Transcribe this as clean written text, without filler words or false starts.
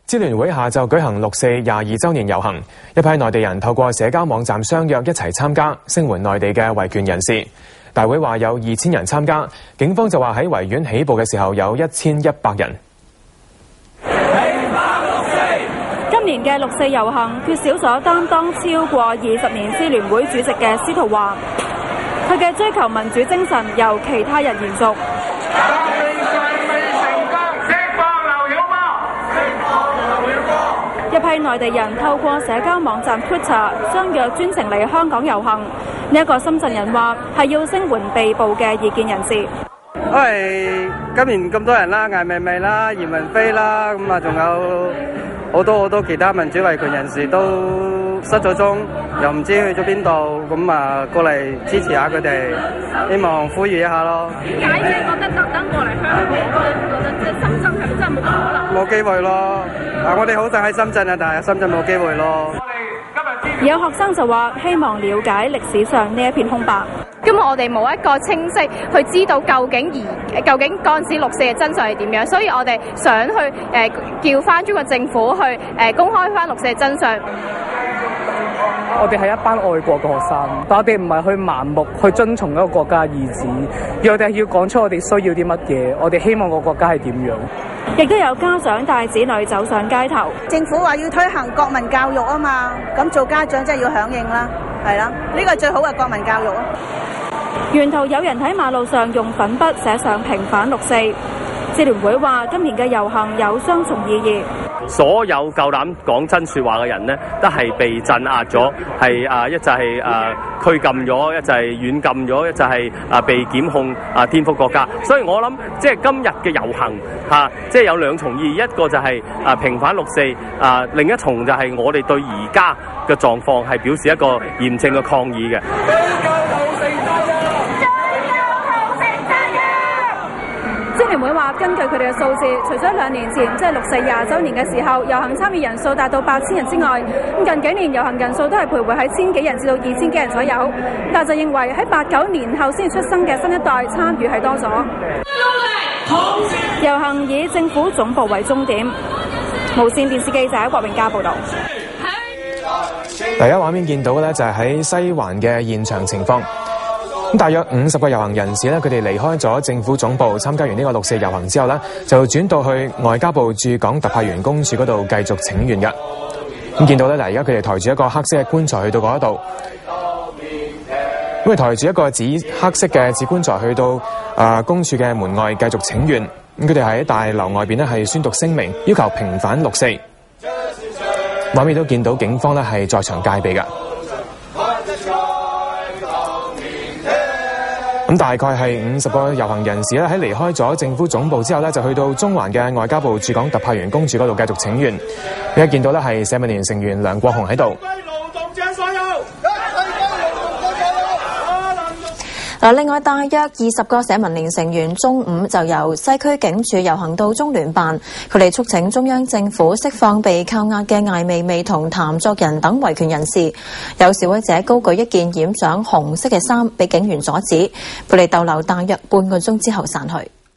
支聯會下晝舉行6·422週年遊行，一批內地人透過社交網站相約一齊參加，聲援內地嘅維權人士。大會話有2000人參加，警方就話喺維園起步嘅時候有1100人。今年嘅6·4遊行缺少咗擔當超過20年支聯會主席嘅司徒華，佢嘅追求民主精神由其他人延續。一批內地人透過社交網站 Twitter 相約專程嚟香港遊行。呢一個深圳人話係要聲援被捕嘅異見人士。因為今年咁多人啦，艾未未啦，嚴文飛啦，咁啊仲有好多其他民主維權人士都失咗蹤，又唔知去咗邊度，咁啊過嚟支持下佢哋，希望呼籲一下咯。點解即係覺得特登過嚟香港，覺得即係深圳係咪真係冇可能？冇機會咯，我哋好想喺深圳啊，但係深圳冇機會咯。有學生就話希望了解歷史上呢一片空白。因為我哋冇一個清晰去知道究竟嗰陣時6·4嘅真相係點樣，所以我哋想去叫翻中國政府去公開翻6·4嘅真相。我哋係一班愛國嘅學生，但我哋唔係去盲目去遵從一個國家意志，而我哋係要講出我哋需要啲乜嘢，我哋希望個國家係點樣。亦都有家長帶子女走上街頭。政府話要推行國民教育啊嘛，咁做家長真係要響應啦，係啦，呢個係最好嘅國民教育啊。沿途有人喺馬路上用粉筆寫上平反6·4。支聯會話今年嘅遊行有雙重意義。所有夠膽講真說話嘅人呢，都係被鎮壓咗，係一就係拘禁咗，一就係軟禁咗，一就係被檢控顛覆國家。所以我諗即係今日嘅遊行即係有兩重意義，一個就係平反6·4，另一重就係我哋對而家嘅狀況係表示一個嚴正嘅抗議嘅。支聯會話，根據佢哋嘅數字，除咗2年前即係6·420週年嘅時候，遊行參與人數達到8000人之外，咁近幾年遊行人數都係徘徊喺1000幾人至到2000幾人左右。但就認為喺89年後先出生嘅新一代參與係多咗。遊行以政府總部為終點。無線電視記者郭永嘉報導。第一畫面見到嘅咧就係喺西環嘅現場情況。咁大約50個遊行人士咧，佢哋離開咗政府總部，參加完呢個6·4遊行之後咧，就轉到去外交部駐港特派員公署嗰度繼續請願嘅。咁見到咧，嗱，而家佢哋抬住一個黑色嘅棺材去到嗰一度，咁佢抬住一個黑色嘅紙棺材去到公署嘅門外繼續請願。咁佢哋喺大樓外邊咧係宣讀聲明，要求平反6·4。畫面都見到警方咧係在場戒備嘅。咁大概係50個遊行人士咧，喺離開咗政府總部之後咧，就去到中環嘅外交部駐港特派員公署嗰度繼續請願。而家見到咧係社民連成員梁國雄喺度。另外大約20個社民連成員中午就由西區警署遊行到中聯辦，佢哋促請中央政府釋放被扣押嘅艾未未同譚作人等維權人士。有示威者高舉一件染上紅色嘅衫，俾警員阻止，佢哋逗留大約半個鐘之後散去。